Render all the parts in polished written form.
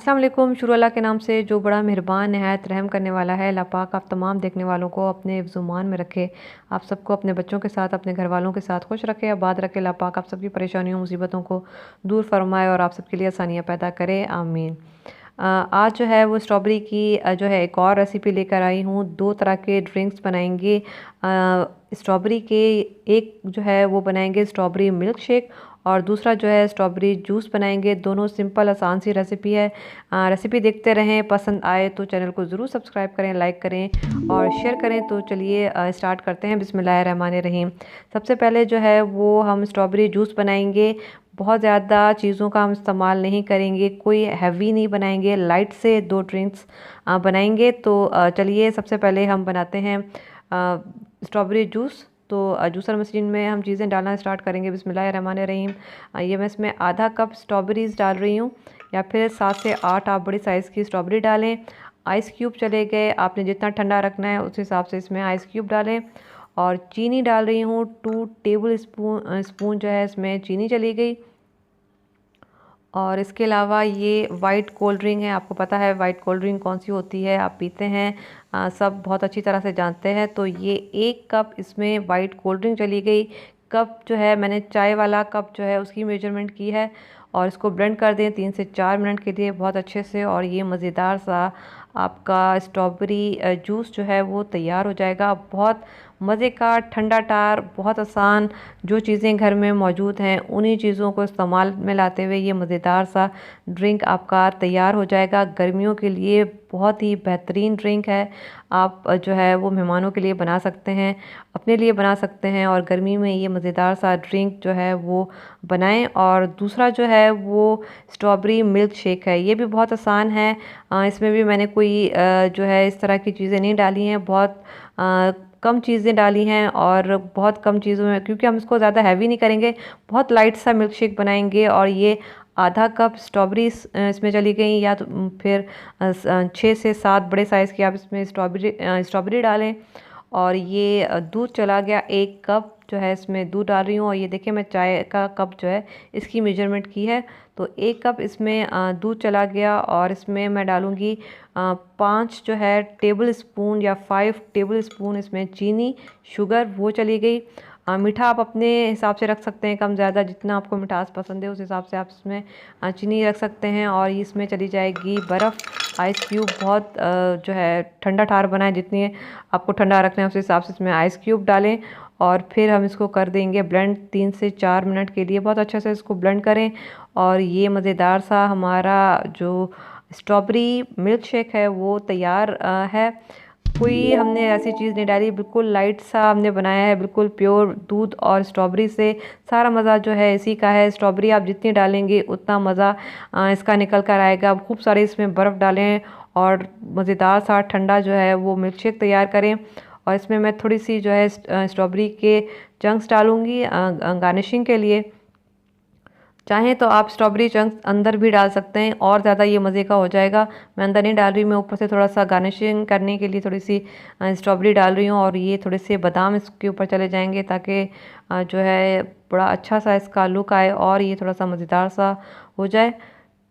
अस्सलाम वालेकुम। शुरू अल्लाह के नाम से जो बड़ा मेहरबान नहायत रहम करने वाला है। अल्लाह पाक आप तमाम देखने वालों को अपने हिफ्ज़-ओ-मान में रखे, आप सबको अपने बच्चों के साथ, अपने घर वालों के साथ खुश रखे, आबाद रखे। अल्लाह पाक आप सबकी परेशानियों मुसीबतों को दूर फरमाए और आप सबके लिए आसानियाँ पैदा करे, आमीन। आज जो है वो स्ट्रॉबेरी की जो है एक और रेसिपी लेकर आई हूँ। 2 तरह के ड्रिंक्स बनाएंगे। स्ट्रॉबेरी के एक जो है वो बनाएंगे स्ट्रॉबेरी मिल्क शेक और दूसरा जो है स्ट्रॉबेरी जूस बनाएंगे। दोनों सिंपल आसान सी रेसिपी है। रेसिपी देखते रहें, पसंद आए तो चैनल को ज़रूर सब्सक्राइब करें, लाइक करें और शेयर करें। तो चलिए स्टार्ट करते हैं। बिस्मिल्लाहिर्रहमानिर्रहीम। सबसे पहले जो है वो हम स्ट्रॉबेरी जूस बनाएंगे। बहुत ज़्यादा चीज़ों का हम इस्तेमाल नहीं करेंगे, कोई हैवी नहीं बनाएंगे, लाइट से 2 ड्रिंक्स बनाएंगे। तो चलिए सबसे पहले हम बनाते हैं स्ट्रॉबेरी जूस। तो जूसर मशीन में हम चीज़ें डालना स्टार्ट करेंगे। बिस्मिल्लाहिर्रहमानिर्रहीम। ये मैं इसमें आधा कप स्ट्रॉबेरीज़ डाल रही हूँ या फिर 7 से 8 आप बड़ी साइज़ की स्ट्रॉबेरी डालें। आइस क्यूब चले गए, आपने जितना ठंडा रखना है उस हिसाब से इसमें आइस क्यूब डालें। और चीनी डाल रही हूँ 2 टेबल स्पून जो है इसमें चीनी चली गई। और इसके अलावा ये वाइट कोल्ड ड्रिंक है। आपको पता है वाइट कोल्ड ड्रिंक कौन सी होती है, आप पीते हैं, सब बहुत अच्छी तरह से जानते हैं। तो ये 1 कप इसमें वाइट कोल्ड ड्रिंक चली गई। कप जो है मैंने चाय वाला कप जो है उसकी मेजरमेंट की है। और इसको ब्लेंड कर दें 3 से 4 मिनट के लिए बहुत अच्छे से। और ये मज़ेदार सा आपका स्ट्रॉबेरी जूस जो है वो तैयार हो जाएगा। बहुत मज़े का, ठंडा टार, बहुत आसान, जो चीज़ें घर में मौजूद हैं उन्हीं चीज़ों को इस्तेमाल में लाते हुए ये मज़ेदार सा ड्रिंक आपका तैयार हो जाएगा। गर्मियों के लिए बहुत ही बेहतरीन ड्रिंक है। आप जो है वो मेहमानों के लिए बना सकते हैं, अपने लिए बना सकते हैं और गर्मी में ये मज़ेदार सा ड्रिंक जो है वो बनाएं। और दूसरा जो है वो स्ट्रॉबेरी मिल्क शेक है। ये भी बहुत आसान है। इसमें भी मैंने कोई जो है इस तरह की चीज़ें नहीं डाली हैं, बहुत कम चीज़ें डाली हैं और बहुत कम चीज़ों में, क्योंकि हम इसको ज़्यादा हैवी नहीं करेंगे, बहुत लाइट सा मिल्क शेक बनाएंगे। और ये आधा कप स्ट्रॉबेरी इसमें चली गई, या तो फिर 6 से 7 बड़े साइज़ की आप इसमें स्ट्रॉबेरी डालें। और ये दूध चला गया 1 कप जो है इसमें दूध डाल रही हूँ। और ये देखिए मैं चाय का कप जो है इसकी मेजरमेंट की है। तो 1 कप इसमें दूध चला गया और इसमें मैं डालूँगी 5 जो है टेबल स्पून या 5 टेबल स्पून इसमें चीनी, शुगर वो चली गई। मीठा आप अपने हिसाब से रख सकते हैं, कम ज़्यादा, जितना आपको मिठास पसंद है उस हिसाब से आप इसमें चीनी रख सकते हैं। और इसमें चली जाएगी बर्फ़, आइस क्यूब। बहुत जो है ठंडा ठार बनाएं, जितनी आपको ठंडा रखना है उस हिसाब से इसमें आइस क्यूब डालें। और फिर हम इसको कर देंगे ब्लेंड 3 से 4 मिनट के लिए। बहुत अच्छे से इसको ब्लेंड करें। और ये मज़ेदार सा हमारा जो स्ट्रॉबेरी मिल्क शेक है वो तैयार है। कोई हमने ऐसी चीज़ नहीं डाली, बिल्कुल लाइट सा हमने बनाया है, बिल्कुल प्योर दूध और स्ट्रॉबेरी से। सारा मज़ा जो है इसी का है। स्ट्रॉबेरी आप जितनी डालेंगे उतना मज़ा इसका निकल कर आएगा। खूब सारे इसमें बर्फ़ डालें और मज़ेदार सा ठंडा जो है वो मिल्क शेक तैयार करें। और इसमें मैं थोड़ी सी जो है स्ट्रॉबेरी के चंक्स डालूँगी गार्निशिंग के लिए। चाहें तो आप स्ट्रॉबेरी चंक्स अंदर भी डाल सकते हैं और ज़्यादा ये मज़े का हो जाएगा। मैं अंदर नहीं डाल रही, मैं ऊपर से थोड़ा सा गार्निशिंग करने के लिए थोड़ी सी स्ट्रॉबेरी डाल रही हूँ। और ये थोड़े से बादाम इसके ऊपर चले जाएंगे ताकि जो है बड़ा अच्छा सा इसका लुक आए और ये थोड़ा सा मज़ेदार सा हो जाए।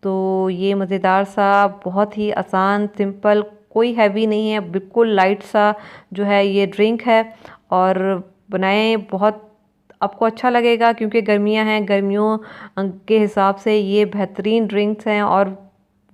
तो ये मज़ेदार सा, बहुत ही आसान, सिंपल, कोई हैवी नहीं है, बिल्कुल लाइट सा जो है ये ड्रिंक है। और बनाएं, बहुत आपको अच्छा लगेगा, क्योंकि गर्मियां हैं, गर्मियों के हिसाब से ये बेहतरीन ड्रिंक्स हैं। और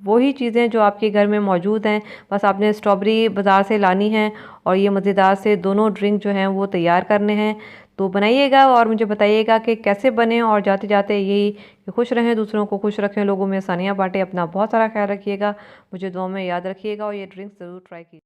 वही चीज़ें जो आपके घर में मौजूद हैं, बस आपने स्ट्रॉबेरी बाज़ार से लानी है और ये मज़ेदार से दोनों ड्रिंक जो हैं वो तैयार करने हैं। तो बनाइएगा और मुझे बताइएगा कि कैसे बने। और जाते जाते यही कि खुश रहें, दूसरों को खुश रखें, लोगों में आसानियाँ बांटें, अपना बहुत सारा ख्याल रखिएगा, मुझे दुआ में याद रखिएगा और ये ड्रिंक्स ज़रूर ट्राई कीजिए।